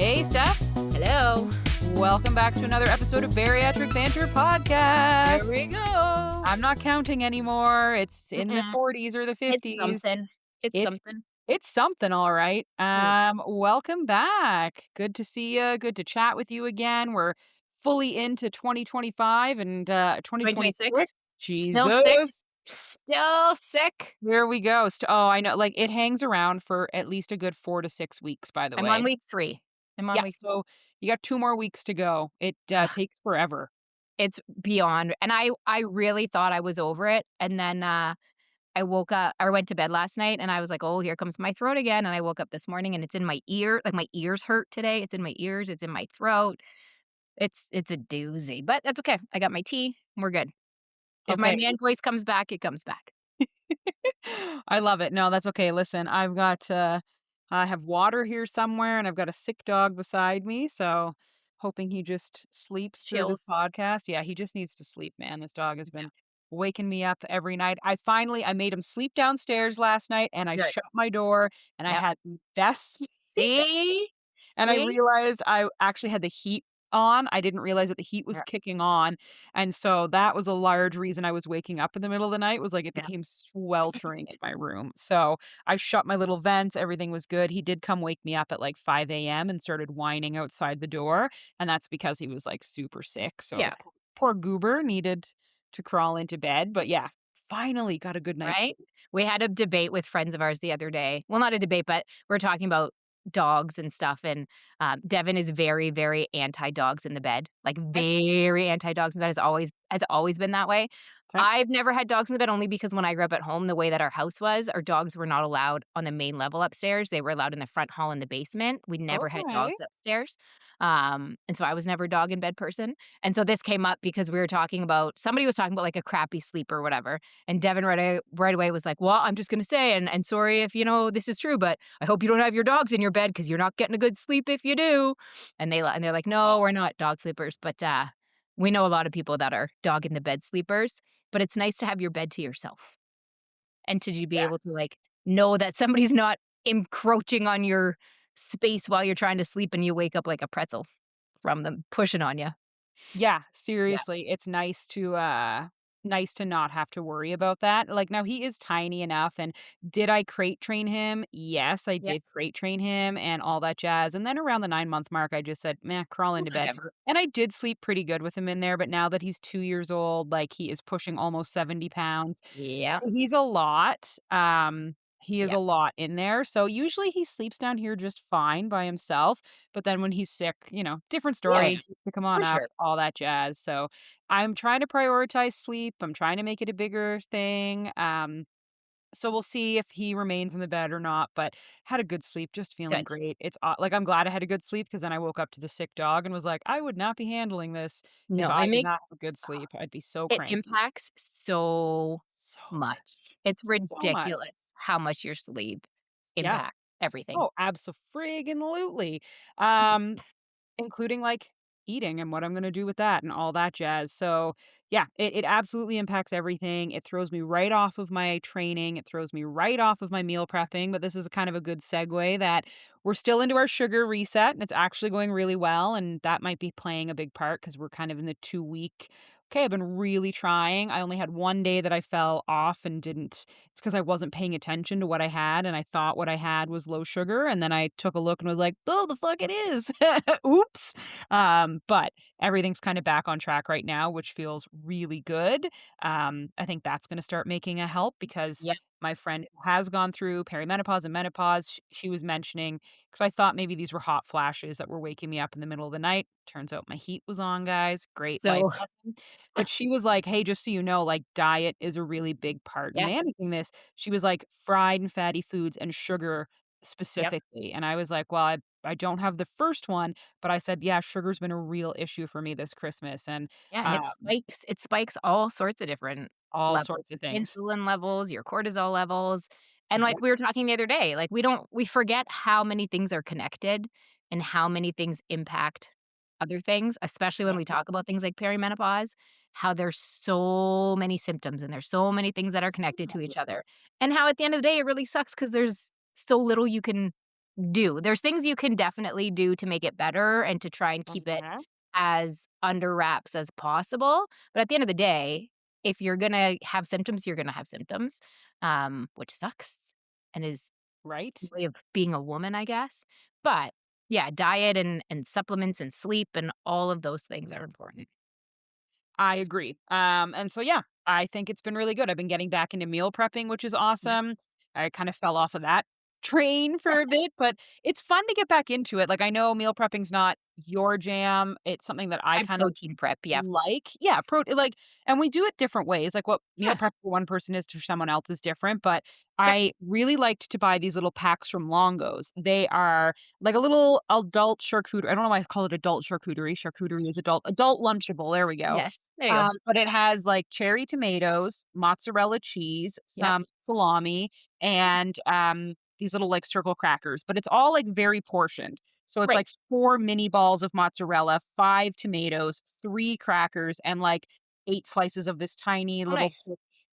Hey, Steph. Hello. Welcome back to another episode of Bariatric Banter Here Podcast. we go. I'm not counting anymore. It's in the Mm-mm. 40s or the It's 50s. something. It's It something. it's something, all right. Mm. Welcome back. Good to see you. Good to chat with you again. We're fully into 2025 and 2026. 2026. Still sick. Jesus. Still sick. Here we go. Oh, I know. Like it hangs around for at least a good 4 to 6 weeks, by the I'm way. on week 3. I'm on Yeah, week 3. so you got 2 more weeks to go. It, Ugh, takes forever. it's beyond. And I really thought I was over it. And then I woke up or went to bed last night and I was like, oh, here comes my throat again. And I woke up this morning and it's in my ear. Like my ears hurt today. It's in my ears. It's in my throat. It's a doozy. But that's okay. I got my tea. We're good. If my Okay. man voice comes back, it comes back. I love it. No, that's okay. Listen, I have water here somewhere, and I've got a sick dog beside me, so hoping he just sleeps through this Chills. podcast. Yeah, he just needs to sleep, man. This dog has Yeah. been waking me up every night. I made him sleep downstairs last night, and I Good. shut my door, and I Yep. had the best See? and I See? realized I actually had the heat on. I didn't realize that the heat was Yeah, kicking on, and so that was a large reason I was waking up in the middle of the night, was, like, it yeah. became sweltering in my room. So, I shut my little vents, everything was good. He did come wake me up at, like, 5 a.m. and started whining outside the door, and that's because he was, like, super sick. So, Yeah, poor goober needed to crawl into bed, but yeah, finally got a good night's right? sleep. We had a debate with friends of ours the other day. Well, not a debate, but we're talking about dogs and stuff, and, Devin is very, very anti-dogs in the bed, like, Okay, very anti-dogs in the bed, has always been that way. okay. I've never had dogs in the bed only because when I grew up at home, the way that our house was, our dogs were not allowed on the main level upstairs. They were allowed in the front hall in the basement. We never had Okay. dogs upstairs. And so I was never a dog in bed person. And so this came up because we were talking about somebody was talking about, like, a crappy sleep or whatever, and Devin right away was like, "Well, I'm just gonna say, and sorry if, this is true, but I hope you don't have your dogs in your bed because 'cause you're not getting a good sleep if you do." And they're like, "No, we're not dog sleepers." But, we know a lot of people that are dog in the bed sleepers, but it's nice to have your bed to yourself and to be Yeah. able to, like, know that somebody's not encroaching on your space while you're trying to sleep and you wake up like a pretzel from them pushing on you. Yeah, Yeah. seriously, it's nice to not have to worry about that. Like, now he is tiny enough, and did I crate train him? Yes, I Yeah. did crate train him and all that jazz, and then around the 9-month mark, I just said, "Meh, crawl into bed," Whatever. and I did sleep pretty good with him in there, but now that he's 2 years old, like, he is pushing almost 70 pounds. Yeah. He's a lot, he is Yeah. a lot in there, so usually he sleeps down here just fine by himself, but then when he's sick, different Yeah, story, to come for on up, sure. all that jazz. So, I'm trying to prioritize sleep, I'm trying to make it a bigger thing, so we'll see if he remains in the bed or not, but had a good sleep, just feeling Good. great. Like, I'm glad I had a good sleep because then I woke up to the sick dog and was like, "I would not be handling this if No, I did not have a good sleep. I'd be so it cranky." impacts so So much. much. It's So much. ridiculous how much your sleep Yeah. impacts everything. Oh, abso-friggin-lutely. Um, Including, like, eating and what I'm gonna do with that and all that jazz. So, yeah, it absolutely impacts everything. It throws me right off of my training. It throws me right off of my meal prepping, but this is kind of a good segue that we're still into our sugar reset, and it's actually going really well, and that might be playing a big part because 'cause we're kind of in the 2-week, "Okay, I've been really trying." I only had 1 day that I fell off and didn't it's because I wasn't paying attention to what I had, and I thought what I had was low sugar, and then I took a look and was like, "Oh, the fuck it is. Oops." But everything's kinda back on track right now, which feels really good. I think that's gonna start making a help because Yep. my friend who has gone through perimenopause and menopause, she was mentioning, because I thought maybe these were hot flashes that were waking me up in the middle of the night. Turns out my heat was on, guys. Great life So, lesson. But she was like, "Hey, just so you know, like, diet is a really big part in yeah. managing this." She was like, "Fried and fatty foods and sugar Yep. specifically." And I was like, "Well, I don't have the first one," but I said, "Yeah, sugar's been a real issue for me this Christmas," and, Yeah, and um, it spikes all sorts of different all levels, sorts of things. insulin levels, your cortisol levels, and Yep, like we were talking the other day, like we forget how many things are connected and how many things impact other things, especially when yep, we talk about things like perimenopause, how there's so many symptoms and there's so many things that are so connected to many. each other. And how at the end of the day it really sucks because there's so little you can do. There's things you can definitely do to make it better and to try and keep it Mhm. as under wraps as possible. But at the end of the day, if you're gonna have symptoms, you're gonna have symptoms, which sucks and is Right? a way of being a woman, I guess. But yeah, diet and supplements and sleep and all of those things are important. I agree. And so yeah, I think it's been really good. I've been getting back into meal prepping, which is Yep. awesome. I kind of fell off of that train for a bit, but it's fun to get back into it. Like I know meal prepping's not your jam. It's something that I I kind of protein prep, yeah. like. Yeah, like and we do it different ways. Like what meal Yeah. prep for one person is for someone else is different, but Yep. I really liked to buy these little packs from Longo's. They are like a little adult charcuterie. I don't know why I call it adult charcuterie. Charcuterie is adult lunchable. There we go. Yes. There you go. But it has like cherry tomatoes, mozzarella cheese, Yep. some salami, and these little like circle crackers. But it's all like very portioned. So it's Right. like 4 mini balls of mozzarella, 5 tomatoes, 3 crackers, and like 8 slices of this tiny Oh, little nice.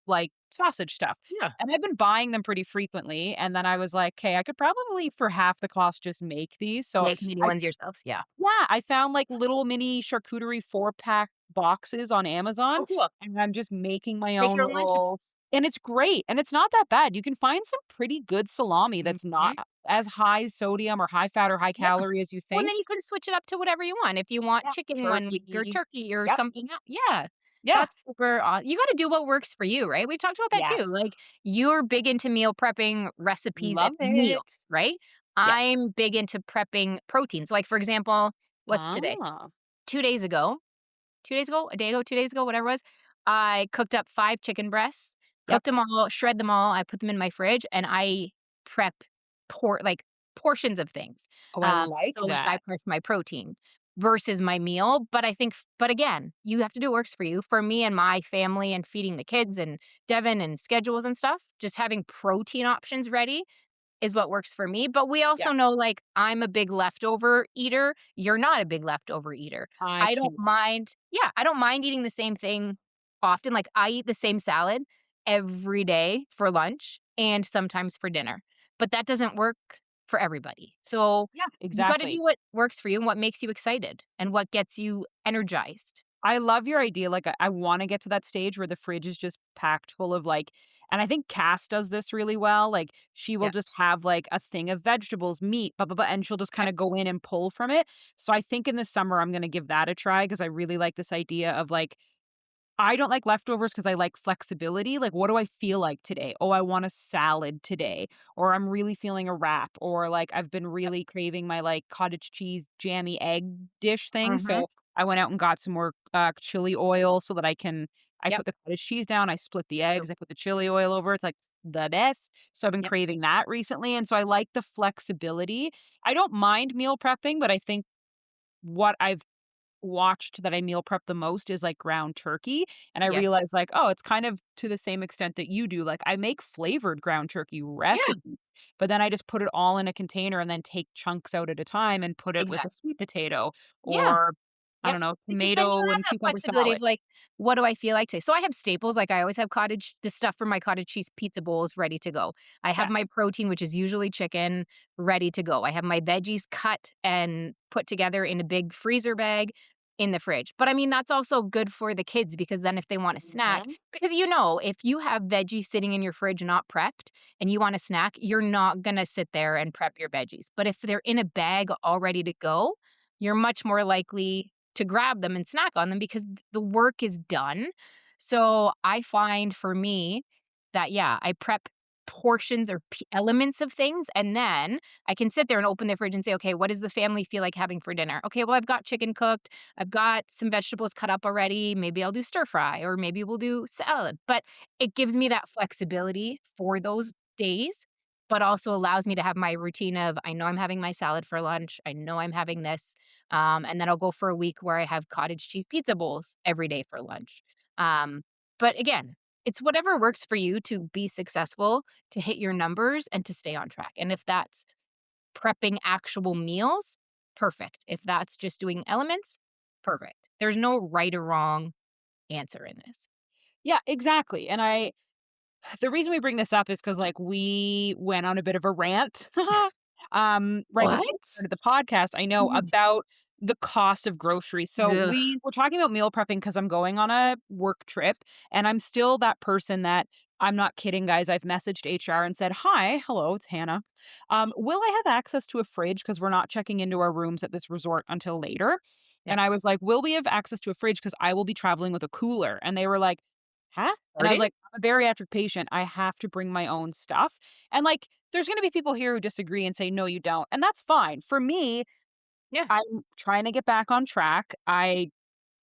like sausage stuff. Yeah. And I've been buying them pretty frequently. And then I was like, "Okay, I could probably for half the cost just make these." So Make mini I ones yourselves, yeah. yeah, I found, like, little mini charcuterie 4-pack boxes on Amazon, Oh, cool. and I'm just making my Make own your own lunch. little and it's great, and it's not that bad. You can find some pretty good salami that's not Mhm. as high sodium or high fat or high Yeah. calorie as you Well, and think. then you can switch it up to whatever you want. If you want Yeah. chicken one week or Turkey. turkey or Yep. something el yeah. Yeah. That's super you gotta do what works for you, right? We talked about that too. Yes. Like, you're big into meal prepping recipes and Love meals, it. right? Yes. I'm big into prepping proteins. Like, for example, what's today? Ah. 2 days ago 2 days ago, a day ago, 2 days ago, whatever it was, I cooked up 5 chicken breasts, Yep. cooked them all, shred them all, I put them in my fridge, and I prep like, portions of things, Oh, I like so that I that. prep my protein versus my meal, but I think but again, you have to do what works for you. For me and my family and feeding the kids and Devin and schedules and stuff, just having protein options ready is what works for me, but we Yeah. also know, like, I'm a big leftover eater, you're not a big leftover eater. I I don't can mind yeah, I don't mind eating the same thing often, like, I eat the same salad every day for lunch and sometimes for dinner, but that doesn't work for everybody. So, yeah, you gotta exactly. do what works for you and what makes you excited and what gets you energized. I love your idea, like, I wanna get to that stage where the fridge is just packed full of, like and I think Cass does this really well, like, she will Yeah. just have, like, a thing of vegetables, meat, blah, blah, blah, and she'll just Yep. kinda go in and pull from it, so I think in the summer, I'm gonna give that a try because I really like this idea of, like, I don't like leftovers because I like flexibility. Like, what do I feel like today? Oh, I want a salad today, or I'm really feeling a wrap, or like I've been Yep. really craving my like cottage cheese jammy egg dish thing. Mhm. So I went out and got some more chili oil so that I Yep. put the cottage cheese down, I split the So eggs, I put the chili oil over. It's like the best. So I've been yep. craving that recently. And so I like the flexibility. I don't mind meal prepping, but I think what I've watched that I meal prep the most is, like, ground turkey, and I Yes. realized, like, oh, it's kind of to the same extent that you do, like, I make flavored ground turkey Yeah, recipes, but then I just put it all in a container and then take chunks out at a time and put it with a exactly. sweet potato Yeah. or, I Yep, don't know, because then you tomato have and that cucumber flexibility of, salad. like, what do I feel like today? So I have staples, like, I always have the stuff for my cottage cheese pizza bowls ready to go. I have Okay. my protein, which is usually chicken, ready to go. I have my veggies cut and put together in a big freezer bag in the fridge. But, I mean, that's also good for the kids because then if they want a snack Mhm. because, if you have veggies sitting in your fridge not prepped and you want a snack, you're not gonna sit there and prep your veggies. But if they're in a bag all ready to go, you're much more likely to grab them and snack on them because the work is done. So I find for me that, yeah, I prep portions or elements of things and then I can sit there and open the fridge and say, okay, what does the family feel like having for dinner? Okay, well, I've got chicken cooked. I've got some vegetables cut up already. Maybe I'll do stir fry or maybe we'll do salad. But it gives me that flexibility for those days, but also allows me to have my routine of I know I'm having my salad for lunch. I know I'm having this. And then I'll go for a week where I have cottage cheese pizza bowls every day for lunch. Um, but again, it's whatever works for you to be successful, to hit your numbers, and to stay on track. And if that's prepping actual meals, perfect. If that's just doing elements, perfect. There's no right or wrong answer in this. Yeah, exactly, and I the reason we bring this up is because like, we went on a bit of a rant right before What? we started the podcast, I know about the cost of groceries. So Ugh. we were talking about meal prepping because I'm going on a work trip and I'm still that person that I'm not kidding, guys. I've messaged HR and said, "Hi, hello, it's Hannah. Will I have access to a fridge? Because we're not checking into our rooms at this resort until later." Yeah. And I was like, "Will we have access to a fridge? Because I will be traveling with a cooler." And they were like, "Huh?" And I was Pardon? like, "I'm a bariatric patient. I have to bring my own stuff." And like, there's going to be people here who disagree and say, "No, you don't." And that's fine. For me, Yeah. I'm trying to get back on track. I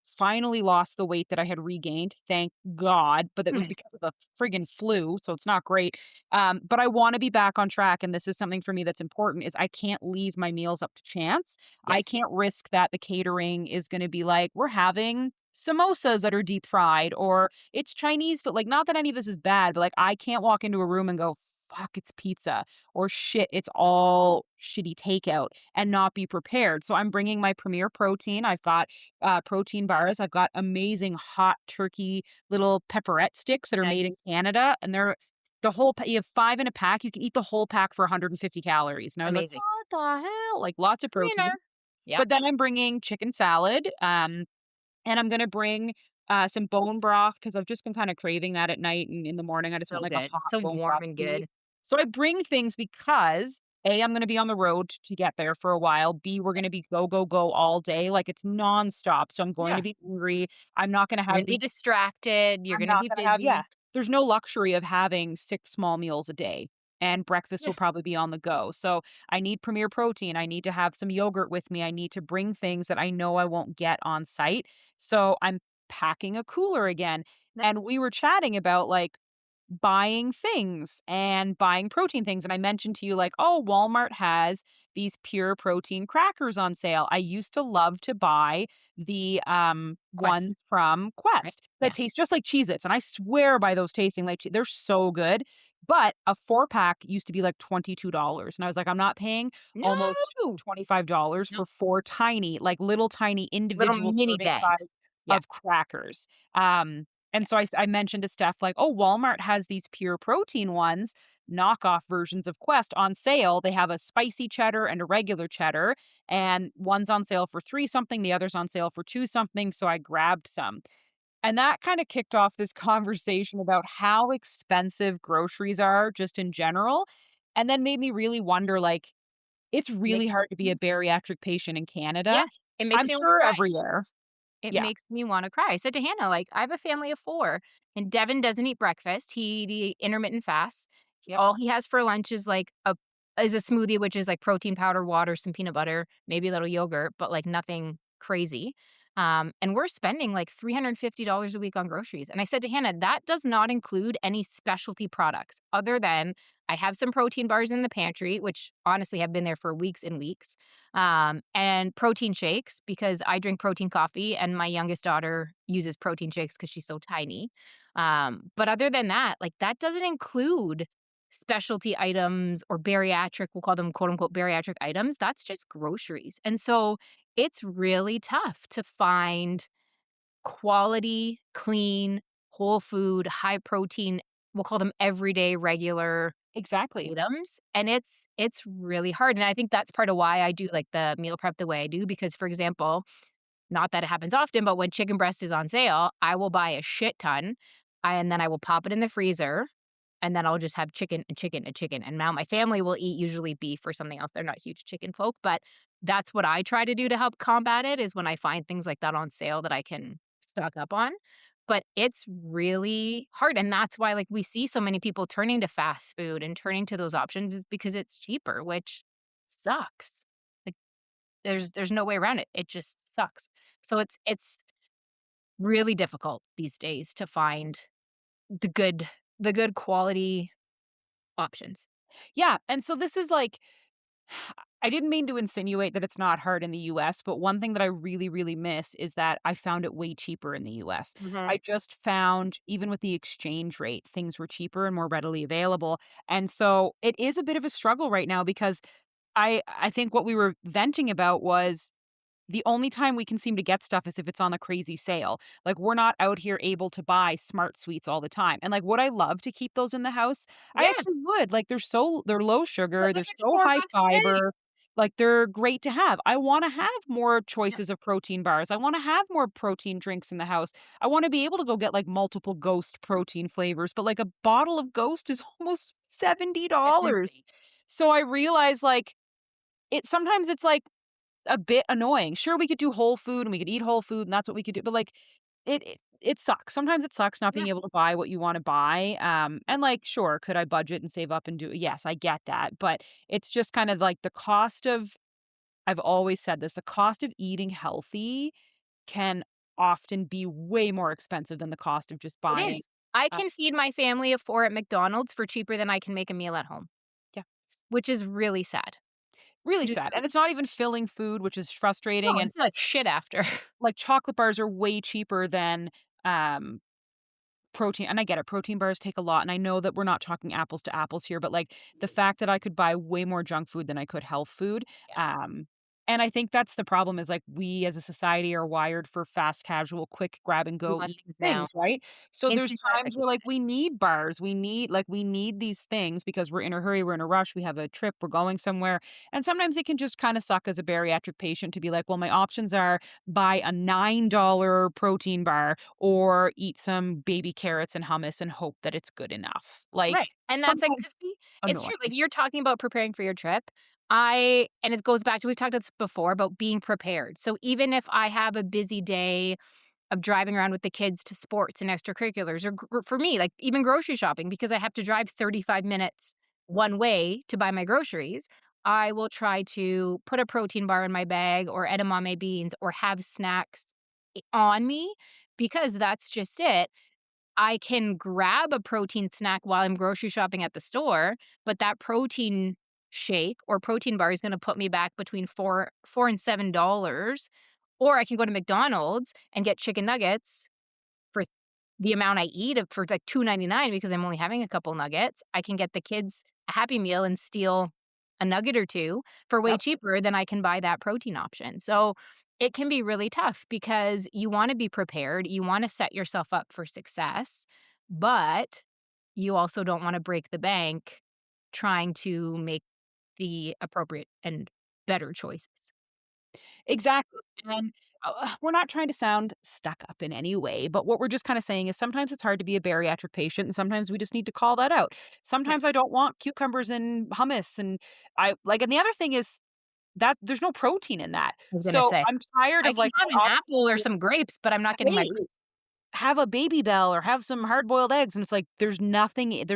finally lost the weight that I had regained, thank God, but it was Mm. because of the friggin' flu, so it's not great. But I wanna be back on track, and this is something for me that's important, is I can't leave my meals up to chance. Yeah. I can't risk that the catering is gonna be like, "We're having samosas that are deep fried," or "It's Chinese food." Like, not that any of this is bad, but, like, I can't walk into a room and go, "Fuck, it's pizza," or "Shit, it's all shitty takeout," and not be prepared. So I'm bringing my Premier Protein. I've got protein bars. I've got amazing hot turkey little pepperette sticks that are made in Nice. Canada, and they're the whole you have 5 in a pack. You can eat the whole pack for 150 calories, and I was like, Amazing. "What the hell?" Like, lots of protein. Winner. Yep. But then I'm bringing chicken salad, and I'm gonna bring, some bone broth because 'cause I've just been kinda craving that at night, and in the morning, I just want, So like, a good. hot So bone warm broth and tea. good. So I bring things because, A, I'm gonna be on the road to get there for a while, B, we're gonna be go, go, go all day, like, it's nonstop, so I'm going to Yeah. be hungry. I'm not gonna You're have gonna be the distracted. You're I'm gonna not be gonna have yeah. busy. There's no luxury of having 6 small meals a day, and breakfast Yeah. will probably be on the go. So, I need Premier Protein, I need to have some yogurt with me, I need to bring things that I know I won't get on site. So, I'm packing a cooler again, Ni and we were chatting about, like, buying things and buying protein things, and I mentioned to you, like, "Oh, Walmart has these pure protein crackers on sale." I used to love to buy the, Quest, ones from right? Quest that Yeah. taste just like Cheez-Its, and I swear by those tasting like they're so good, but a 4-pack used to be, like, $22, and I was like, "I'm not paying almost No! $25 No. for 4 tiny, like, little tiny Little individual mini serving bags. size Yeah. of crackers." And Yeah. so I mentioned to Steph, like, "Oh, Walmart has these pure protein ones, knockoff versions of Quest on sale. They have a spicy cheddar and a regular cheddar, and one's on sale for 3 something, the other's on sale for 2 something." So I grabbed some. And that kinda kicked off this conversation about how expensive groceries are just in general, and then made me really wonder, like, it's really Makes hard to be a bariatric patient in Yeah. Canada. It makes I'm me wanna sure cry. everywhere. It Yeah. makes me wanna cry. I said to Hannah, like, I have a family of 4, and Devin doesn't eat breakfast. He intermittent fasts. Yep. All he has for lunch is, like, a smoothie, which is, like, protein powder, water, some peanut butter, maybe a little yogurt, but, like, nothing crazy. And we're spending, like, $350 a week on groceries, and I said to Hannah, "That does not include any specialty products other than I have some protein bars in the pantry," which honestly have been there for weeks and weeks, and protein shakes because I drink protein coffee and my youngest daughter uses protein shakes because she's so tiny. But other than that, like that doesn't include specialty items or bariatric, we'll call them quote unquote bariatric items. That's just groceries. And so it's really tough to find quality, clean, whole food, high protein, we'll call them everyday regular Exactly. items, and it's really hard, and I think that's part of why I do, like, the meal prep the way I do because, for example, not that it happens often, but when chicken breast is on sale, I will buy a shit ton, and then I will pop it in the freezer, and then I'll just have chicken and chicken and chicken, and now my family will eat usually beef or something else. They're not huge chicken folk, but that's what I try to do to help combat it is when I find things like that on sale that I can stock up on. But it's really hard, and that's why, like, we see so many people turning to fast food and turning to those options is because it's cheaper, which sucks. Like, there's no way around it. It just sucks. So it's really difficult these days to find the good the good quality options. Yeah, and so this is like I didn't mean to insinuate that it's not hard in the US, but one thing that I really, really miss is that I found it way cheaper in the US. Mhm. I just found, even with the exchange rate, things were cheaper and more readily available. And so it is a bit of a struggle right now because I think what we were venting about was the only time we can seem to get stuff is if it's on a crazy sale. Like, we're not out here able to buy Smart Sweets all the time, and, like, would I love to keep those in the house? I Yeah, actually would, like, they're low but sugar, they're they're so 4 high bucks a bag. fiber, like, they're great to have. I wanna have more Yeah, choices of protein bars, I wanna have more protein drinks in the house. I wanna be able to go get, like, multiple Ghost protein flavors, but, like, a bottle of Ghost is almost it's $70. insane. So I realize, like, sometimes it's, like, a bit annoying. Sure, we could do whole food and we could eat whole food and that's what we could do, but, like, it sucks. Sometimes it sucks not Yeah, being able to buy what you wanna buy, and, like, sure, could I budget and save up and do yes, I get that, but it's just kind of like the cost of I've always said this, the cost of eating healthy can often be way more expensive than the cost of just it buying, is. I uh can feed my family of 4 at McDonald's for cheaper than I can make a meal at home, yeah, which is really sad. really Which is sad, really and it's not even filling food, which is no, frustrating, and, it's like shit after. like, chocolate bars are way cheaper than, um protein and I get it, protein bars take a lot, and I know that we're not talking apples to apples here, but, like, the fact that I could buy way more junk food than I could health food, Yeah, and I think that's the problem is, like, we as a society are wired for fast casual, quick grab and we go want easy things now. things, right? So there's Instant times where, like, gratification. we need bars, we need these things because we're in a hurry, we're in a rush, we have a trip, we're going somewhere, and sometimes it can just kinda suck as a bariatric patient to be like, "Well, my options are buy a $9 protein bar or eat some baby carrots and hummus and hope that it's good enough." Right, Like, and that's like sometimes 'cause we it's true, like, annoying. you're talking about preparing for your trip. I and it goes back to we've talked about this before about being prepared. So even if I have a busy day of driving around with the kids to sports and extracurriculars or for me, like, even grocery shopping because I have to drive 35 minutes one way to buy my groceries, I will try to put a protein bar in my bag or edamame beans or have snacks on me because that's just it. I can grab a protein snack while I'm grocery shopping at the store, but that protein shake or protein bar is gonna put me back between 4 and $7, or I can go to McDonald's and get chicken nuggets for the amount I eat of for, like, $2.99 because I'm only having a couple nuggets. I can get the kids a Happy Meal and steal a nugget or 2 for way Yep. cheaper than I can buy that protein option. So, it can be really tough because you wanna be prepared, you wanna set yourself up for success, but you also don't wanna break the bank trying to make the appropriate and better choices. Exactly, and, we're not trying to sound stuck up in any way, but what we're just kinda saying is sometimes it's hard to be a bariatric patient, and sometimes we just need to call that out. Yeah, Sometimes I don't want cucumbers and hummus, and and the other thing is that there's no protein in that. I was gonna So, say. I'm tired I of, can like, have an my apple or options some grapes, but I'm not getting my are have a Baby Bell or have some hard-boiled eggs, and it's like, there's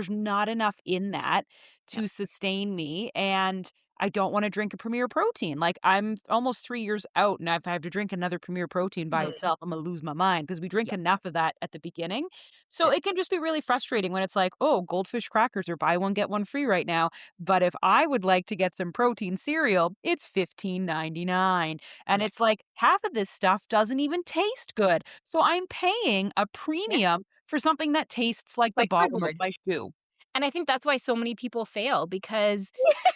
not enough in that Yep, to sustain me, and I don't wanna drink a Premier Protein. Like, I'm almost 3 years out, and if I have to drink another Premier Protein by mhm, itself, Imma lose my mind because we drink yep, enough of that at the beginning. So, yeah, it can just be really frustrating when it's like, "Oh, Goldfish crackers are buy one, get one free right now," but if I would like to get some protein cereal, it's 15.99. And yeah, it's like half of this stuff doesn't even taste good. So I'm paying a yeah, premium for something that tastes like the like bottom of cardboard. my shoe. And I think that's why so many people fail because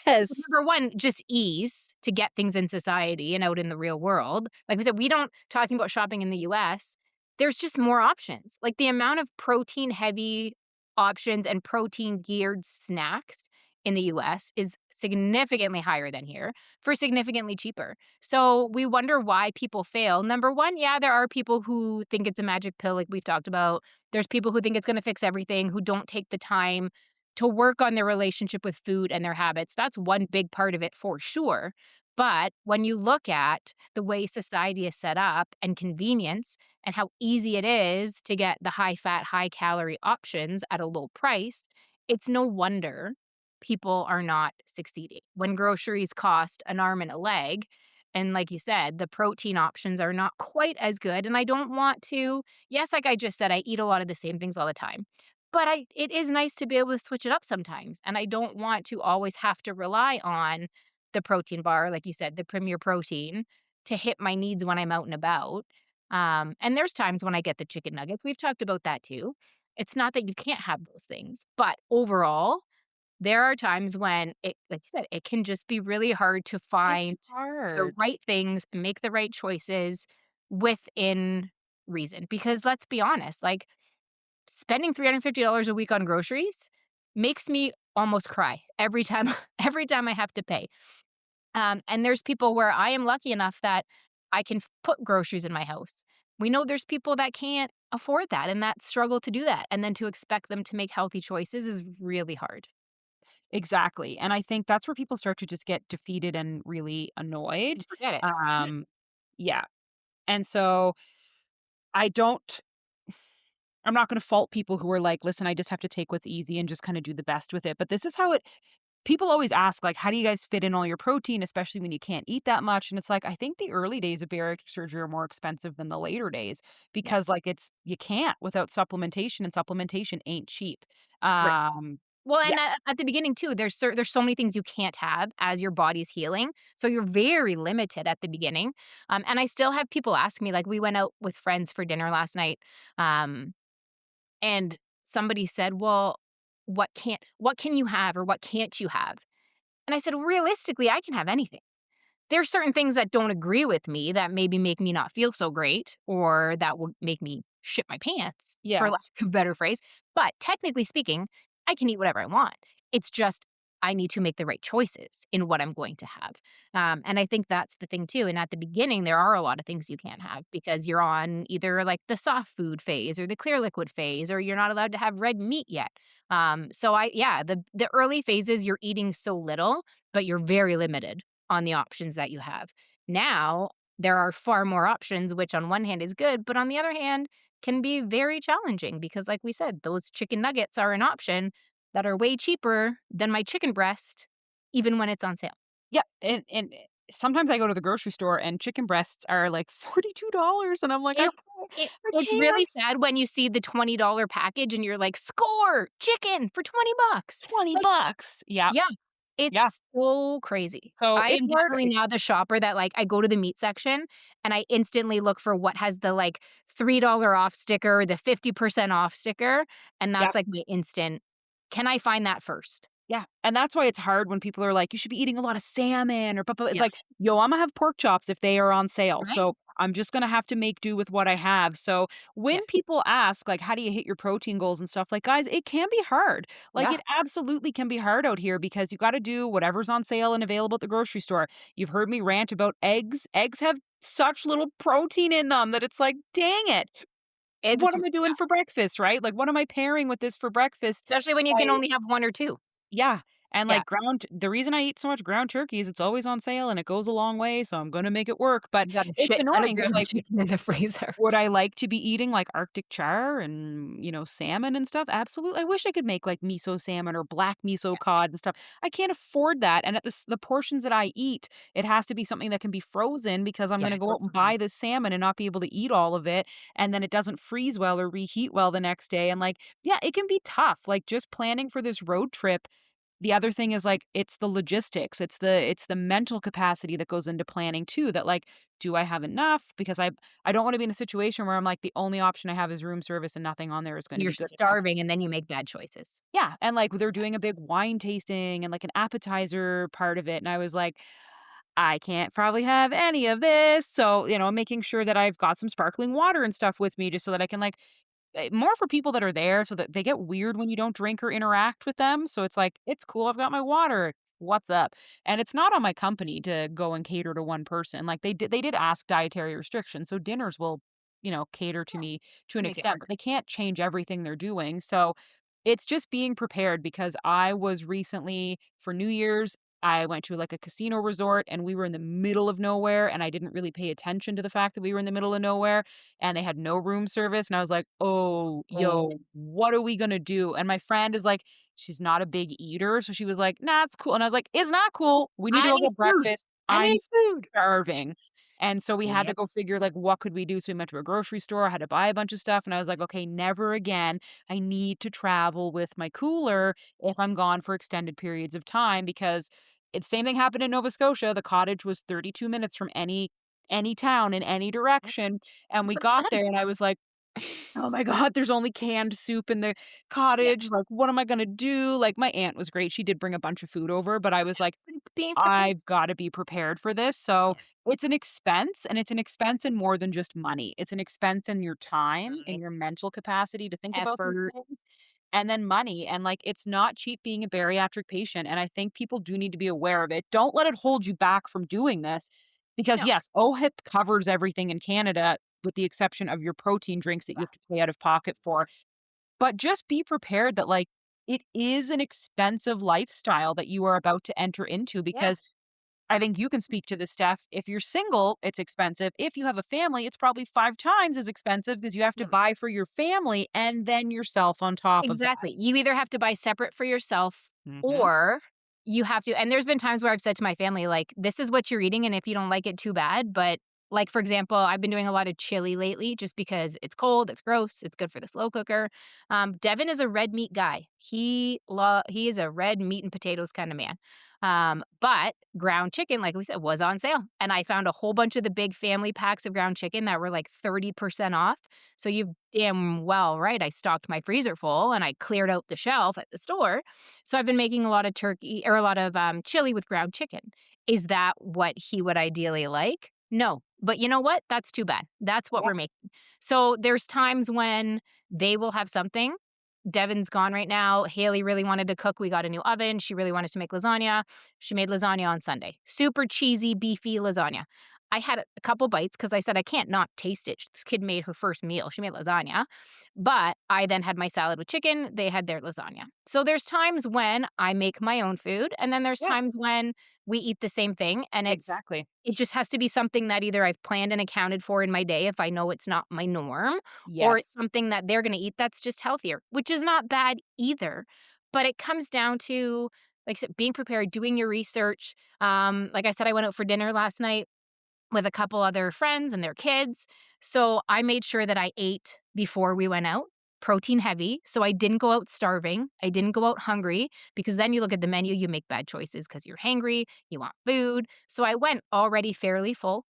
Yes. number 1, just ease to get things in society and out in the real world. Like we said, we don't talking about shopping in the US, there's just more options. Like the amount of protein heavy options and protein geared snacks in the US is significantly higher than here for significantly cheaper. So we wonder why people fail. Number 1, yeah, there are people who think it's a magic pill like we've talked about. There's people who think it's going to fix everything who don't take the time to work on their relationship with food and their habits. That's one big part of it for sure. But when you look at the way society is set up and convenience and how easy it is to get the high fat, high calorie options at a low price, it's no wonder people are not succeeding. When groceries cost an arm and a leg, and like you said, the protein options are not quite as good. And I don't want to, yes, like I just said, I eat a lot of the same things all the time. But it is nice to be able to switch it up sometimes, and I don't want to always have to rely on the protein bar, like you said, the Premier Protein, to hit my needs when I'm out and about. And there's times when I get the chicken nuggets. We've talked about that too. It's not that you can't have those things, but overall, there are times when it, like you said, it can just be really hard to It's find the hard. right things and make the right choices within reason. Because let's be honest, like spending $350 a week on groceries makes me almost cry every time every time I have to pay. And there's people where I am lucky enough that I can put groceries in my house. We know there's people that can't afford that and that struggle to do that. And then to expect them to make healthy choices is really hard. Exactly, and I think that's where people start to just get defeated and really And annoyed. forget it. Yeah. Um, yeah, and so I don't I'm not gonna fault people who are like, "Listen, I just have to take what's easy and just kinda do the best with it," but this is how it people always ask, like, "How do you guys fit in all your protein, especially when you can't eat that much?" And it's like, I think the early days of bariatric surgery are more expensive than the later days Yeah. because, like, it's you can't without supplementation, and supplementation ain't cheap. Right. Um, Well, yeah, and at the beginning too, there's so many things you can't have as your body's healing, so you're very limited at the beginning. And I still have people ask me, like, we went out with friends for dinner last night, um, and somebody said, "Well, what can you have or what can't you have?" And I said, "Well, realistically, I can have anything." There's certain things that don't agree with me that maybe make me not feel so great or that will make me shit my pants, for yeah. lack of a better phrase. But technically speaking, I can eat whatever I want. It's just I need to make the right choices in what I'm going to have. And I think that's the thing too. And at the beginning, there are a lot of things you can't have because you're on either like the soft food phase or the clear liquid phase, or you're not allowed to have red meat yet. Yeah, the early phases, you're eating so little, but you're very limited on the options that you have. Now, there are far more options, which on one hand is good, but on the other hand can be very challenging because, like we said, those chicken nuggets are an option that are way cheaper than my chicken breast, even when it's on sale. Yeah, and sometimes I go to the grocery store and chicken breasts are like $42 and I'm like, It, I it's really can't. sad when you see the $20 package and you're like, score chicken for 20 bucks. 20 Like, bucks. Yeah, yeah, yeah. it's so crazy. So I it's am hard. definitely now the shopper that, like, I go to the meat section and I instantly look for what has the, like, $3 off sticker, the 50% off sticker, and Yeah. that's, like, my instant, "Can I find that first?" Yeah, and that's why it's hard when people are like, "You should be eating a lot of salmon," or blah. It's like, Yes. "Yo, Imma have pork chops if they are on sale, Right? so I'm just gonna have to make do with what I have." So, when Yeah. people ask, like, "How do you hit your protein goals and stuff?" Like, guys, it can be hard. Like, Yeah. it absolutely can be hard out here because you gotta do whatever's on sale and available at the grocery store. You've heard me rant about eggs. Eggs have such little protein in them that it's like, "Dang it. What It's am I doing for breakfast?" Right? Like, "What am I pairing with this for breakfast?" especially when you can only have 1 or 2. Yeah, and, Yeah. like, ground the reason I eat so much ground turkey is it's always on sale and it goes a long way, so I'm gonna make it work, but You got a it's shit ton of annoying because ground like, chicken in the freezer. would I like to be eating, like, Arctic char and, salmon and stuff? Absolutely, I wish I could make, like, miso salmon or black miso Yeah. cod and stuff. I can't afford that, and at the portions that I eat, it has to be something that can be frozen because I'm Yeah, gonna go don't out and buy freeze. this salmon and not be able to eat all of it, and then it doesn't freeze well or reheat well the next day, and, like, yeah, it can be tough, like, just planning for this road trip. The other thing is, like, it's the logistics, it's the mental capacity that goes into planning too, that, like, do I have enough? Because I don't wanna be in a situation where I'm like, the only option I have is room service and nothing on there is gonna You're be good enough. starving and then you make bad choices. Yeah, and, like, they're doing a big wine tasting and, like, an appetizer part of it, and I was like, "I can't probably have any of this." So, making sure that I've got some sparkling water and stuff with me just so that I can, like more for people that are there so that they get weird when you don't drink or interact with them. So it's like, "It's cool, I've got my water. What's up?" And it's not on my company to go and cater to one person. Like, they did ask dietary restrictions, so dinners will, cater to Yeah, me to an make it extent, but work. they can't change everything they're doing. So it's just being prepared because I was recently for New Year's, I went to, like, a casino resort, and we were in the middle of nowhere, and I didn't really pay attention to the fact that we were in the middle of nowhere, and they had no room service, and I was like, "Oh, Oh, yo, what are we gonna do?" And my friend is like she's not a big eater, so she was like, "Nah, it's cool." And I was like, "It's not cool. We need to I go need get food. breakfast. I I'm need food. starving." And so we had to Yep. go figure, like, what could we do? So we went to a grocery store, I had to buy a bunch of stuff, and I was like, "Okay, never again. I need to travel with my cooler if I'm gone for extended periods of time," because it's same thing happened in Nova Scotia. The cottage was 32 minutes from any town in any Yep. direction, and It's we like got there, and nice. I was like Oh my god, there's only canned soup in the Yeah, cottage, like, what am I gonna do? Like, my aunt was great, she did bring a bunch of food over, but I was like, but it's being prepared. I've gotta be prepared for this, so Yeah, it's an expense, and it's an expense in more than just money. It's an expense in your time, in time, your mental capacity to think about these effort. things, and then money, and, like, it's not cheap being a bariatric patient, and I think people do need to be aware of it. Don't let it hold you back from doing this because, No, yes, OHIP covers everything in Canada with the exception of your protein drinks that you have to pay out of pocket for, but just be prepared that, like, it is an expensive lifestyle that you are about to enter into yeah, because I think you can speak to this, Steph. If you're single, it's expensive. If you have a family, it's probably 5 times as expensive because you have to yeah. buy for your family and then yourself on top of that. Exactly. You either have to buy separate for yourself Mhm. or you have to and there's been times where I've said to my family, like, "This is what you're eating, and if you don't like it, too bad." But, like, for example, I've been doing a lot of chili lately just because it's cold, it's gross, it's good for the slow cooker. Devin is a red meat guy. He is a red meat and potatoes kinda man. But ground chicken, like we said, was on sale, and I found a whole bunch of the big family packs of ground chicken that were, like, 30% off. So you damn well right, I stocked my freezer full and I cleared out the shelf at the store. So I've been making a lot of turkey or a lot of chili with ground chicken. Is that what he would ideally like? No. But you know what? That's too bad. That's what Yeah. we're making. So there's times when they will have something. Devin's gone right now. Haley really wanted to cook. We got a new oven. She really wanted to make lasagna. She made lasagna on Sunday. Super cheesy, beefy lasagna. I had a couple bites because I said I can't not taste it. This kid made her first meal. She made lasagna. But I then had my salad with chicken. They had their lasagna. So there's times when I make my own food, and then there's Yeah, times when we eat the same thing, and exactly. it just has to be something that either I've planned and accounted for in my day if I know it's not my norm, or Yes. it's something that they're gonna eat that's just healthier, which is not bad either. But it comes down to, like I said, being prepared, doing your research. Like I said, I went out for dinner last night with a couple other friends and their kids. So I made sure that I ate before we went out, protein heavy. So I didn't go out starving. I didn't go out hungry because then you look at the menu, you make bad choices because you're hangry, you want food. So I went already fairly full.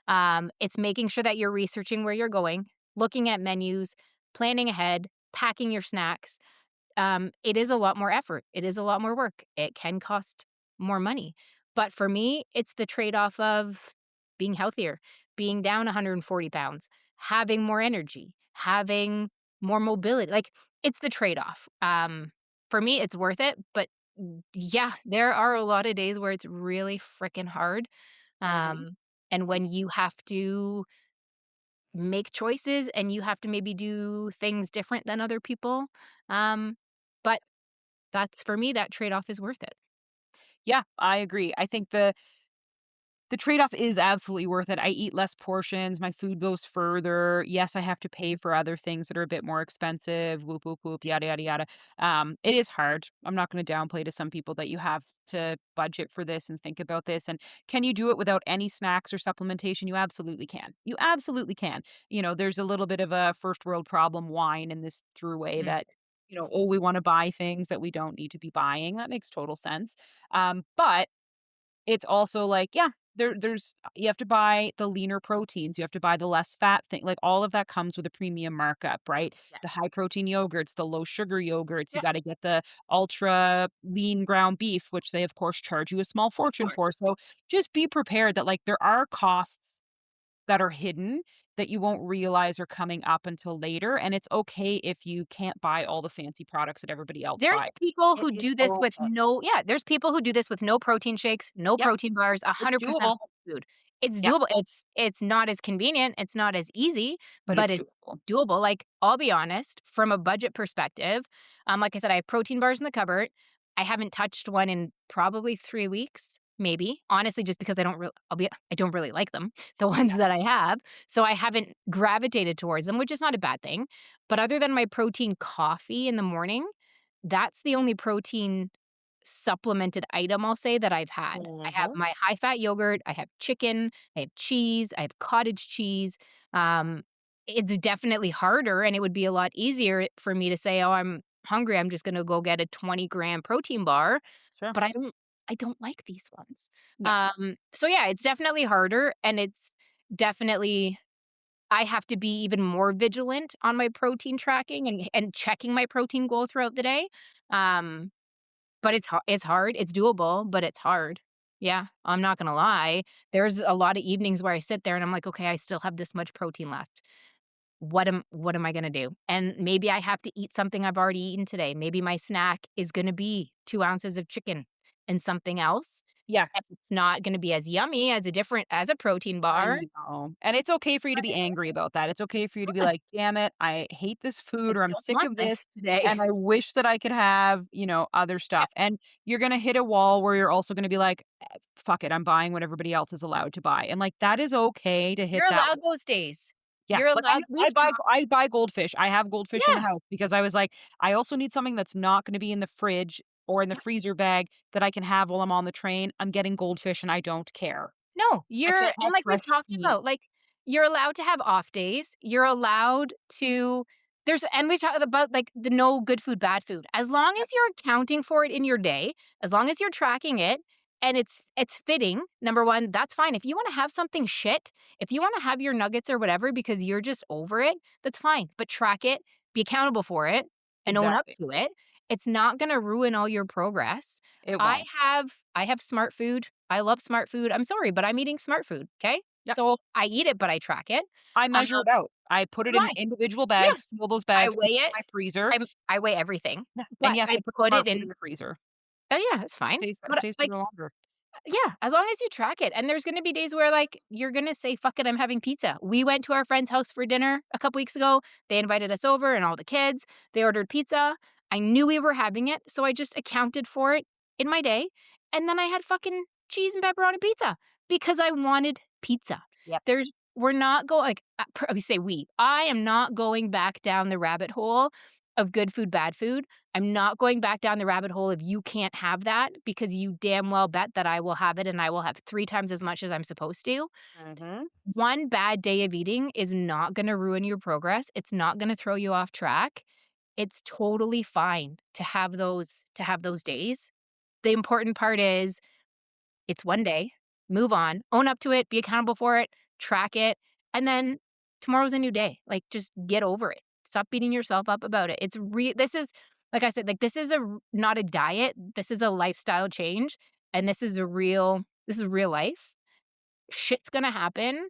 It's making sure that you're researching where you're going, looking at menus, planning ahead, packing your snacks. It is a lot more effort. It is a lot more work. It can cost more money. But for me, it's the trade off of being healthier, being down 140 pounds, having more energy, having more mobility. Like it's the trade off. For me, it's worth it. But yeah, there are a lot of days where it's really freaking hard. Mhm. Um, and when you have to make choices and you have to maybe do things different than other people. Um, but that's for me, that trade-off is worth it. Yeah, I agree. I think the trade-off is absolutely worth it. I eat less portions, my food goes further. Yes, I have to pay for other things that are a bit more expensive, whoop, whoop, whoop, yada, yada, yada. It is hard. I'm not gonna downplay to some people that you have to budget for this and think about this, and can you do it without any snacks or supplementation? You absolutely can. You absolutely can. You know, there's a little bit of a first world problem whine in this through way Mm, that, "Oh, we wanna buy things that we don't need to be buying." That makes total sense. But it's also like, yeah, there's you have to buy the leaner proteins, you have to buy the less fat thing, like, all of that comes with a premium markup, right? yeah. The high protein yogurts, the low sugar yogurts, you Yeah, gotta get the ultra lean ground beef, which they, of course, charge you a small of fortune for, course. so just be prepared that, like, there are costs that are hidden that you won't realize are coming up until later, and it's okay if you can't buy all the fancy products that everybody else There's buys. people It who is do this with okay. there's people who do this with no protein shakes, no Yep, protein bars, it's 100% doable. whole food. It's Yep, doable. It's not as convenient, it's not as easy, but but it's it's doable. doable. Like, I'll be honest, from a budget perspective, like I said, I have protein bars in the cupboard. I haven't touched one in probably 3 weeks, maybe. Honestly, just because I don't really like them, the ones Yeah. that I have. So I haven't gravitated towards them, which is not a bad thing. But other than my protein coffee in the morning, that's the only protein supplemented item I'll say that I've had. I have Mhm. my high fat yogurt, I have chicken, I have cheese, I have cottage cheese. Um, it's definitely harder and it would be a lot easier for me to say, "Oh, I'm hungry, I'm just gonna go get a 20-gram protein bar," Sure. but I don't like these ones. No. So yeah, it's definitely harder and it's definitely I have to be even more vigilant on my protein tracking and checking my protein goal throughout the day. Um, but it's hard, it's doable, but it's hard. Yeah, I'm not gonna lie. There's a lot of evenings where I sit there and I'm like, "Okay, I still have this much protein left. What am I gonna do?" And maybe I have to eat something I've already eaten today. Maybe my snack is gonna be 2 ounces of chicken and something else, Yeah. and it's not gonna be as yummy as a protein I bar. know, and it's okay for you to be angry about that. It's okay for you to be Yeah, like, "Damn it, I hate this I food," or "I'm don't sick want of this, this today. and I wish that I could have, other Yeah, stuff." And you're gonna hit a wall where you're also gonna be like, "Fuck it, I'm buying what everybody else is allowed to buy." And, like, that is okay to hit you're that. allowed those days. Yeah, You're like, I allowed I we've buy talked I buy goldfish. I have goldfish in the Yeah, house because I was like, I also need something that's not gonna be in the fridge or in the yeah. freezer bag that I can have while I'm on the train. I'm getting goldfish, and I don't care. No, I you're can't and have like we've fresh talked cheese. about, like, you're allowed to have off days. You're allowed to there's and we've talked about, like, the no good food, bad food. As long Yep, as you're accounting for it in your day, as long as you're tracking it and it's fitting, number 1, that's fine. If you wanna have something shit, if you wanna have your nuggets or whatever because you're just over it, that's fine, but track it, be accountable for it, and own up exactly. to it. It's not gonna ruin all your progress. It I won't. I have smart food. I love smart food. I'm sorry, but I'm eating smart food, okay? Yep. So, I eat it, but I track it. I Um, measure it out. I put so it do in I. individual Yeah. bags, seal those I bags, put weigh them in it. my freezer. I weigh everything, Yeah, and but yes, I I put put it smart food in in the freezer. oh, yeah, that's fine. But, Stays for like longer. yeah, as long as you track it, and there's gonna be days where, like, you're gonna say, "Fuck it, I'm having pizza." We went to our friend's house for dinner a couple weeks ago. They invited us over and all the kids. They ordered pizza. I knew we were having it, so I just accounted for it in my day, and then I had fucking cheese and pepperoni pizza because I wanted pizza. Yep. We're not going like, we say we. I am not going back down the rabbit hole of good food, bad food. I'm not going back down the rabbit hole of you can't have that because you damn well bet that I will have it and I will have 3 times as much as I'm supposed to. Mhm. One bad day of eating is not gonna ruin your progress. It's not gonna throw you off track. It's totally fine to have those days. The important part is it's one day, move on, own up to it, be accountable for it, track it, and then tomorrow's a new day. Like, just get over it. Stop beating yourself up about it. This is like I said, like, this is not a diet. This is a lifestyle change, and this is real life. Shit's gonna happen.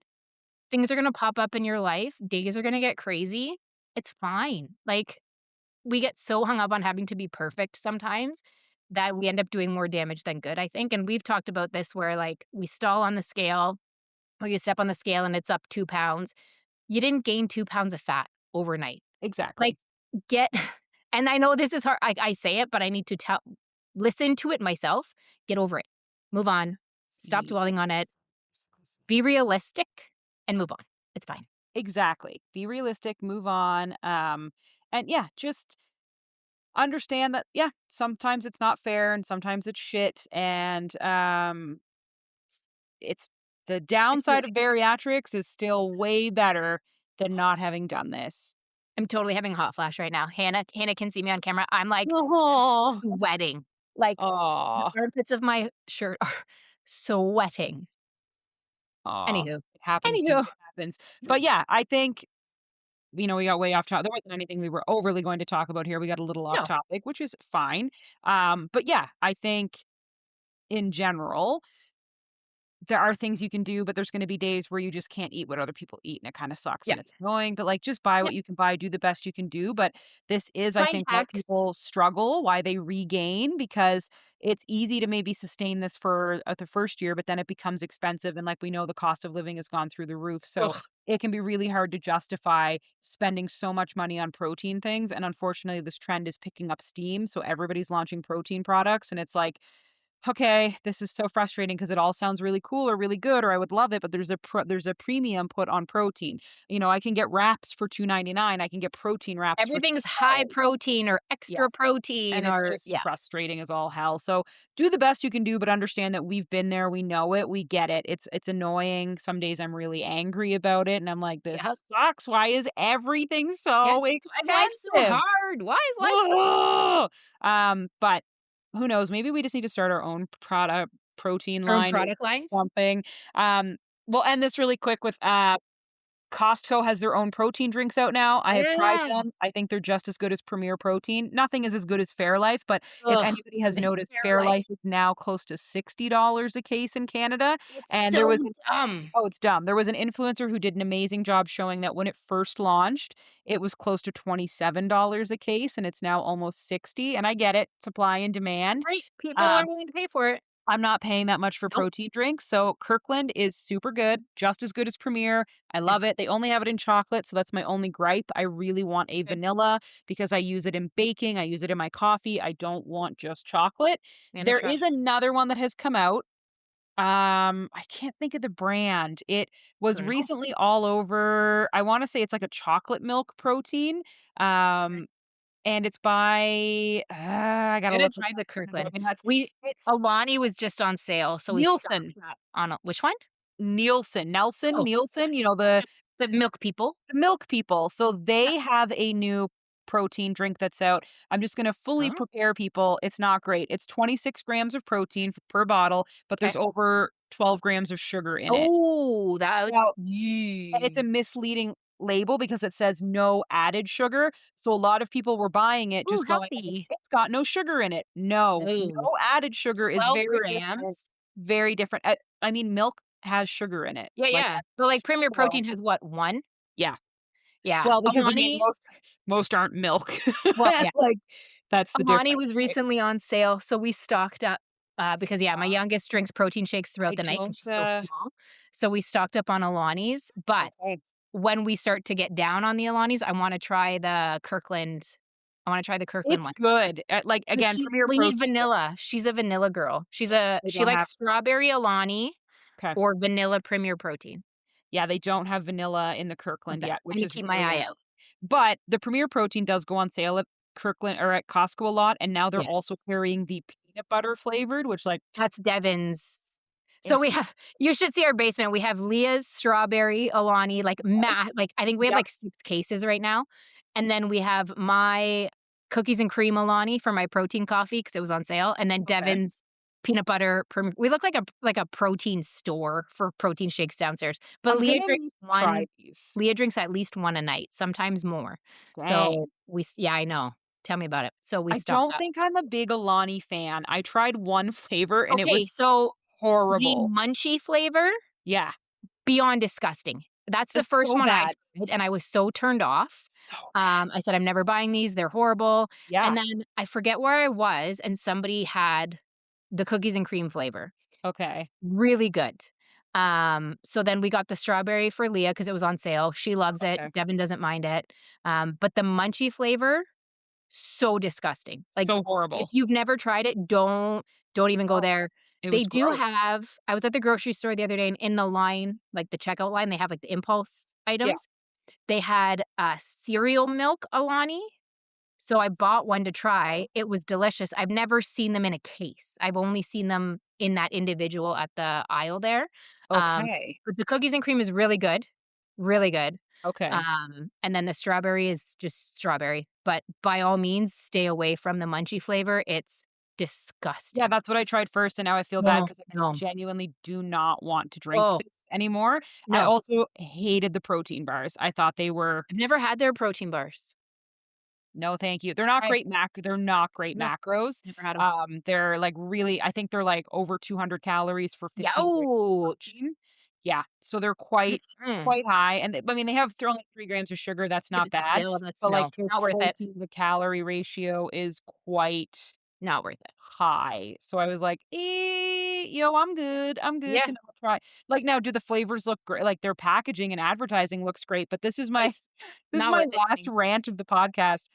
Things are gonna pop up in your life. Days are gonna get crazy. It's fine. Like, we get so hung up on having to be perfect sometimes that we end up doing more damage than good, I think, and we've talked about this where, like, we stall on the scale or you step on the scale and it's up 2 pounds. You didn't gain 2 pounds of fat overnight. Like, Exactly. get and I know this is hard, I say it, but I need to tell listen to it myself. Get over it. Move on. Stop dwelling on it. Yes. Be realistic and move on. It's fine. Exactly. Be realistic, move on, and yeah, just understand that, yeah, sometimes it's not fair and sometimes it's shit, and, it's the It's really downside of bariatrics is still way better than not having done this. I'm totally having a hot flash right now. Hannah can see me on camera. I'm Oh. sweating. Like, the Aw. armpits of my shirt are sweating. Aw. Anywho. It happens, dude, Anywho. it happens. But yeah, I think, we got way off topic. There wasn't anything we were overly going to talk about here. We got a little off No. topic, which is fine. But yeah, I think in general, there are things you can do, but there's gonna be days where you just can't eat what other people eat, and it kinda sucks Yeah. and it's annoying, but, like, just buy Yeah. what you can buy, do the best you can do, but this is, I Find think, why hacks. people struggle, why they regain, because it's easy to maybe sustain this for, the first year, but then it becomes expensive, and, like, we know the cost of living has gone through the roof, so Ugh. it can be really hard to justify spending so much money on protein things, and unfortunately, this trend is picking up steam, so everybody's launching protein products, and it's like, okay, this is so frustrating because it all sounds really cool or really good or I would love it, but there's a premium put on protein. I can get wraps for 2.99. I can get protein wraps for Everything's high $6. protein or Yeah, extra protein and it's or just yeah. frustrating as all hell. So do the best you can do, but understand that we've been there, we know it, we get it. It's annoying. Some days I'm really angry about it, and I'm like, Yep. this sucks. Why is everything Yeah. so Why is life so expensive? hard? Why is life so Ugh. But who knows? Maybe we just need to start our own product protein Our own line or product line? something. We'll end this really quick with Costco has their own protein drinks out now. I have tried Yeah. them. I think they're just as good as Premier Protein. Nothing is as good as Fairlife, but if Ugh, anybody has miss noticed, Fairlife Fairlife. is now close to $60 a case in Canada, It's and there so was dumb. oh, it's dumb. There was an influencer who did an amazing job showing that when it first launched, it was close to $27 a case, and it's now almost 60, and I get it, supply and demand. Right, people are Um, willing to pay for it. I'm not paying that much for Nope. protein drinks, so Kirkland is super good, just as good as Premier. I Mm, love it. They only have it in chocolate, so that's my only gripe. I really want a okay. vanilla because I use it in baking, I use it in my coffee. I don't want just chocolate. I'm gonna There try. is another one that has come out. I can't think of the brand. It I was don't know. recently all over. I wanna say it's like a chocolate milk protein, Okay. um, and it's by I I gotta gotta look this try up. the It's gonna drive Kirkland. me nuts. We It's Alani was just on sale, so we Nielsen. stocked up on a which one? Nelson, Oh, Nielsen, you know, the the milk people. the milk people. So Yeah. they have a new protein drink that's out. I'm just gonna fully Oh, prepare people. It's not great. It's 26 grams of protein per bottle, but okay. there's over 12 grams of sugar in it. Oh, that would Now and it's a yee. misleading label because it says no added sugar. So a lot of people were buying it Ooh, just going, "Oh, healthy. it's got no sugar in it." No, No, no added sugar is 12 very different, grams. very different. I mean, milk has sugar in it. Yeah, Like, yeah. But, like, Premier so Protein has what, 1? yeah. Yeah. Well, because again, Alani most aren't milk. well, yeah. Like, that's the Alani difference, was right? recently on sale, so we stocked up, because, yeah, my Uh, youngest drinks protein shakes throughout I the night because don't, she's so small. So we stocked up on Alani's, but okay. when we start to get down on the Alani's, I wanna try the Kirkland It's one. good. Like, But again, Premier we need Protein, vanilla. She's a vanilla girl. they She don't likes have strawberry Alani 'kay. or vanilla Premier Protein. Yeah, they don't have vanilla in the Kirkland Okay. yet, I which need to is keep my really eye annoying. out. But the Premier Protein does go on sale at Kirkland or at Costco a lot, and now they're Yes. also carrying the peanut butter flavored, which, like, That's Devin's. So we is have you should see our basement. We have Leah's strawberry Alani, like, I think we have, yep, like, 6 cases right now, and then we have my cookies and cream Alani for my protein coffee because it was on sale, and then okay. Devin's peanut butter we look like a protein store for protein shakes downstairs, but I'm gonna need to try these. Leah drinks at least 1 a night, sometimes more. Dang. So yeah, I know. Tell me about it. So we I stocked don't up. think I'm a big Alani fan. I tried one flavor and it Okay, was so the horrible. munchie flavor Yeah, beyond disgusting. That's the it's first so one I bad. tried, and I was so turned off. So bad. I said, "I'm never buying these, they're horrible." Yeah, And then I forget where I was, and somebody had the cookies and cream flavor. okay, Really good. So then we got the strawberry for Leah because it was on sale. She loves it. okay. Devin doesn't mind it. But the munchie flavor, so disgusting. Like, So if horrible. you've never tried it, don't even go Oh, there. it They was do gross. have I was at the grocery store the other day, and in the line, like the checkout line, they have, like, the impulse Yeah, items. They had, cereal milk Alani, so I bought one to try. It was delicious. I've never seen them in a case. I've only seen them in that individual at the aisle there. Um, okay, but the cookies and cream is really good, really good. okay. And then the strawberry is just strawberry, but by all means, stay away from the munchie flavor. It's Yeah, disgusting. that's what I tried first, and now I feel bad No, because I no. genuinely do not want to drink Oh, this anymore. I no. also hated the protein bars. I thought they were I've never had their protein bars. no, thank you. They're not great No, macros. never had them. They're, like, really I think they're, like, over 200 calories for 15 grams of Ouch. protein. Yeah, so they're quite Mm-mm. quite high, and I mean, they have thrown, like, 3 grams of sugar, that's Yeah, not but bad, still, that's but, like, no, their not worth it. protein to calorie ratio is quite Not worth it. high. So I was like, yo, I'm good Yeah, to not try." Like, now do the flavors look great? Like, their packaging and advertising looks great, but this is but my it's this is not my worth it to last me. rant of the podcast.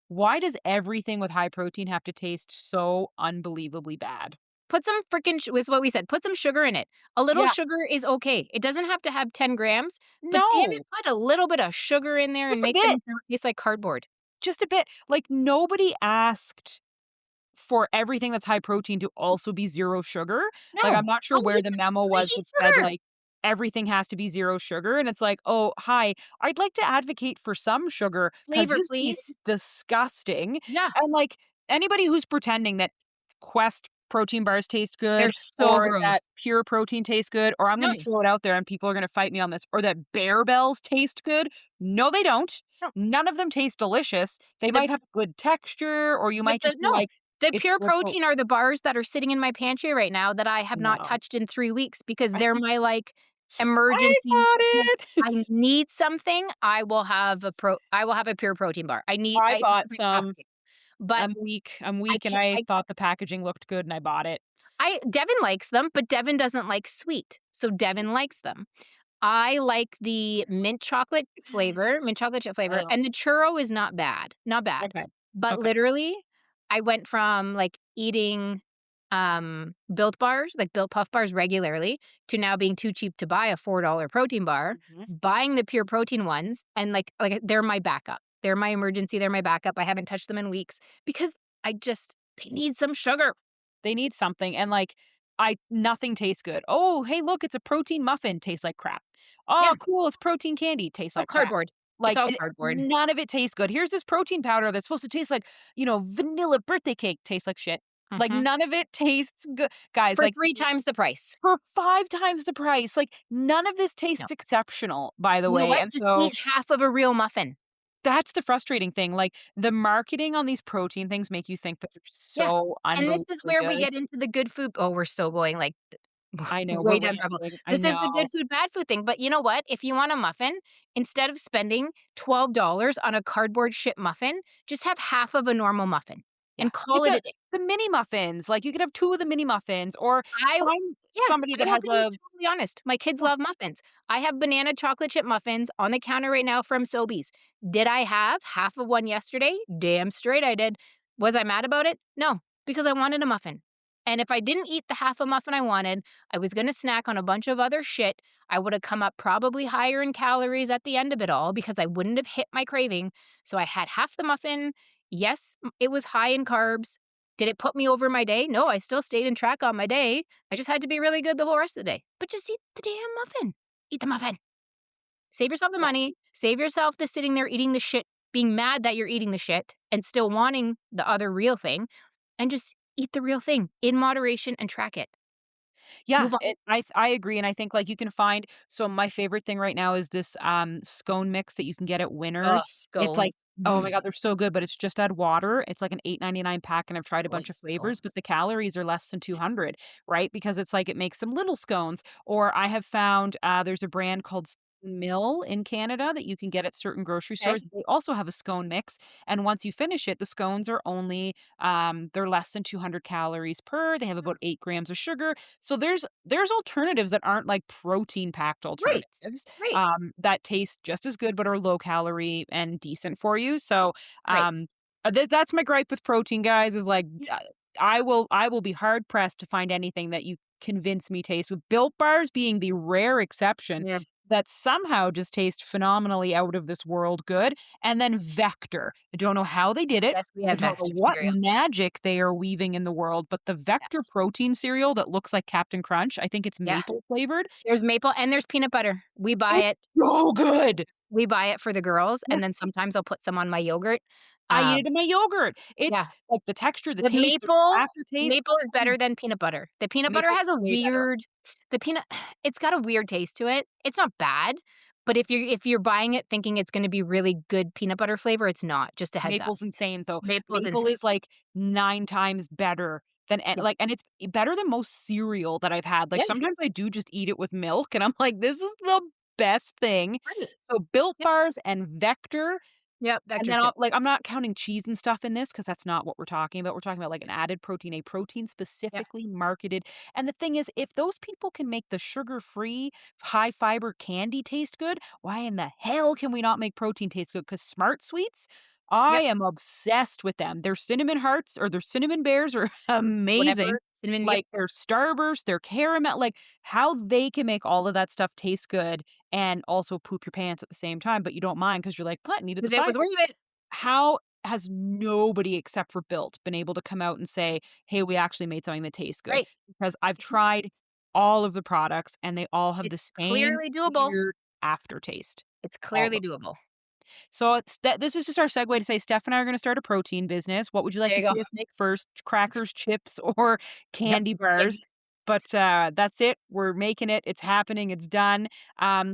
Why does everything with high protein have to taste so unbelievably bad? Put some freaking was what we said, put some sugar in it. A little Yeah, sugar is okay. It doesn't have to have 10 grams, but damn it, no, put a little bit of sugar in there and just a make them bit, taste like cardboard. just a bit. Like, nobody asked for everything that's high protein to also be 0 sugar. Like, No, I'm not sure where only the memo was eat that said, sugar. like, everything has to be 0 sugar, and it's like, "Oh, hi, I'd like to advocate for some sugar because Flavor, this please. tastes disgusting." Yeah. And, like, anybody who's pretending that Quest protein bars taste They're good, so or gross. that pure protein tastes good, or I'm No, gonna throw it out there and people are gonna fight me on this, or that Bear Bells taste good. No, they don't. no. None of them taste delicious. They The might have good texture, or you but might the just be no, like, the it's pure a little protein are the bars that are sitting in my pantry right now that I have not no. touched in 3 weeks because they're my, like, I emergency bought like, it. I need something, I will have a pure protein bar. I I bought have some. to. But I'm I weak, and can't I thought the packaging looked good, and I bought it. Devin likes them, but Devin doesn't like sweet, so Devin likes them. I like the mint chocolate chip flavor, Oh, and the churro is not bad, not bad. okay. But Okay. literally, I went from, like, eating, Built bars, like Built Puff bars regularly, to now being too cheap to buy a $4 protein bar, Mhm. buying the pure protein ones, and, they're my backup. They're my emergency, they're my backup. I haven't touched them in weeks because they need some sugar. They need something, and, like, I nothing tastes good. "Oh, hey, look, it's a protein muffin," tastes like crap. Yeah, "Oh, cool, it's protein candy," tastes all like crap. cardboard. It's Like, all cardboard. none of it tastes good. "Here's this protein powder that's supposed to taste like, vanilla birthday cake," tastes like shit. Like, Mhm. none of it tastes good. Guys, For like, 3 times the price. for 5 times the price, like, none of this No. tastes exceptional, by the You know way, what? and Just so eat half of a real muffin. that's the frustrating thing, like, the marketing on these protein things make you think that they're Yeah. so And this is unbelievably where we good. get into the good food we're so going, like, I know, we're way down the rabbit hole. rambling. I This is the know. good food, bad food thing, but you know what? If you want a muffin, instead of spending $12 on a cardboard shit muffin, just have half of a normal muffin Yeah. and Get call it a day. the mini muffins, like, you could have 2 of the mini muffins, or I find Yeah, somebody I that will has be a totally honest. My kids yeah. love muffins. I have banana chocolate chip muffins on the counter right now from Sobeys. Did I have half of one yesterday? Damn straight I did. Was I mad about it? No, because I wanted a muffin. And if I didn't eat the half a muffin I wanted, I was going to snack on a bunch of other shit. I would have come up probably higher in calories at the end of it all because I wouldn't have hit my craving. So I had half the muffin. Yes, it was high in carbs. Did it put me over my day? No, I still stayed in track on my day. I just had to be really good the whole rest of the day. But just eat the damn muffin. Eat the muffin. Save yourself the Yeah. money. Save yourself the sitting there eating the shit, being mad that you're eating the shit and still wanting the other real thing. And just eat the real thing in moderation and track it. Yeah, Move on. I agree, and I think, like, you can find so my favorite thing right now is this, scone mix that you can get at Ugh, Winners. It's like, scones. oh my Mm, god, they're so good, but it's just add water. It's like an 8.99 pack, and I've tried a I like bunch of flavors, but scones. the calories are less than 200, right? Because it's like it makes some little scones, or I have found, there's a brand called Mill in Canada that you can get at certain grocery Okay. stores. They also have a scone mix, and once you finish it, the scones are only, they're less than 200 calories per. They have about 8 grams of sugar, so there's alternatives that aren't like protein packed Great. alternatives, Great. that taste just as good but are low calorie and decent for you. So, Great. um, that's my gripe with protein, guys, is like, Yeah. I will be hard pressed to find anything that you convince me tastes with Built Bars being the rare exception Yeah. that somehow just taste phenomenally out of this world good, and then Vector. I don't know how they did it. Yes, we I have don't know Vector what cereal. magic they are weaving in the world, but the Yeah. Vector protein cereal that looks like Captain Crunch, I think it's Yeah. maple flavored. There's maple and there's peanut butter. We buy It's it. so good. We buy it for the girls, Yeah, and then sometimes I'll put some on my yogurt. I eat Um, it in my yogurt. It's yeah, like the texture, the the taste, there's no aftertaste. maple is Mm, better than peanut butter. The peanut butter maple's has a way better. weird the peanut it's got a weird taste to it. It's not bad, but if you're buying it thinking it's gonna be really good peanut butter flavor, it's not. Just a heads up. Maple's insane, though. Maple is Maple insane. is, like, 9 times better than Yeah. and it's better than most cereal that I've had. Like, Yeah, sometimes I do just eat it with milk, and I'm like, "This is the best thing." right. So, Built Yep, Bars and Vector, yep, and Vector's then good. I'm not counting cheese and stuff in this because that's not what we're talking about. We're talking about, like, an added protein, a protein Yeah, specifically marketed, and the thing is, if those people can make the sugar-free, high fiber candy taste good, why in the hell can we not make protein taste good? Because Smart Sweets, I yep, am obsessed with them. Their cinnamon hearts or their cinnamon bears are amazing. whatever, cinnamon, yep. Like, their Starburst, their caramel, like, how they can make all of that stuff taste good and also poop your pants at the same time, but you don't mind because 'cause you're like, "Glutton, needed the 'Cause it was fiber." worth it. How has nobody except for Built been able to come out and say, "Hey, we actually made something that tastes good?" Right. Because I've tried all of the products and they all have the It's same clearly doable. weird aftertaste. It's All clearly of them. doable. So this is just our segue to say Steph and I are gonna start a protein business. What would you like There to you go. see us make first? Crackers, chips, or Yep. candy bars? Candy. But, that's it. We're making it. It's happening. It's done.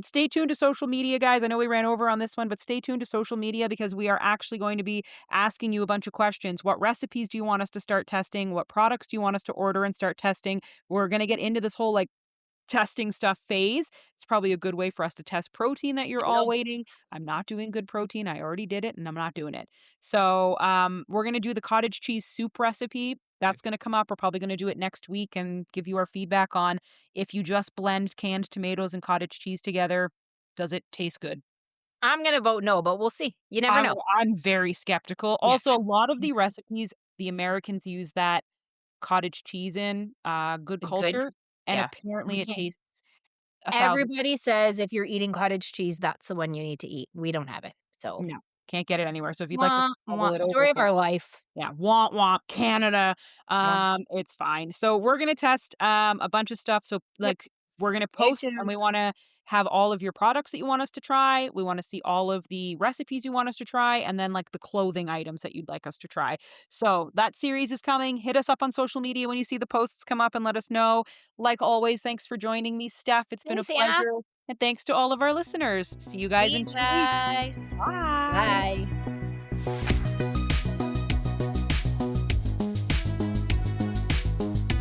Stay tuned to social media, guys. I know we ran over on this one, but stay tuned to social media because we are actually going to be asking you a bunch of questions. What recipes do you want us to start testing? What products do you want us to order and start testing? We're gonna get into this whole, like, testing stuff phase. It's probably a good way for us to test protein that you're There you all go. waiting. I'm not doing good protein. I already did it and I'm not doing it. So, we're going to do the cottage cheese soup recipe. That's going to come up. We're probably going to do it next week and give you our feedback on if you just blend canned tomatoes and cottage cheese together, does it taste good? I'm gonna vote no, but we'll see. You never know. I'm very skeptical. Yeah. Also, a lot of the recipes the Americans use that cottage cheese in, good The good. culture, and Yeah. apparently We it can't. tastes 1,000. Everybody says if you're eating cottage cheese, that's the one you need to eat. We don't have it. So, No, can't get it anywhere, so if you'd like to wah, smuggle wah. it over, Story of our life. yeah, womp womp, Canada, Yeah. it's fine. So we're gonna test, a bunch of stuff, so, Yep. like, we're gonna Stay post and tuned. we wanna have all of your products that you want us to try, we wanna see all of the recipes you want us to try, and then, like, the clothing items that you'd like us to try. So that series is coming, hit us up on social media when you see the posts come up and let us know. Like always, thanks for joining me, Steph, it's been a Thanks, Anna. pleasure, and thanks to all of our listeners. See you guys See you in 2 weeks. guys. Bye. Bye.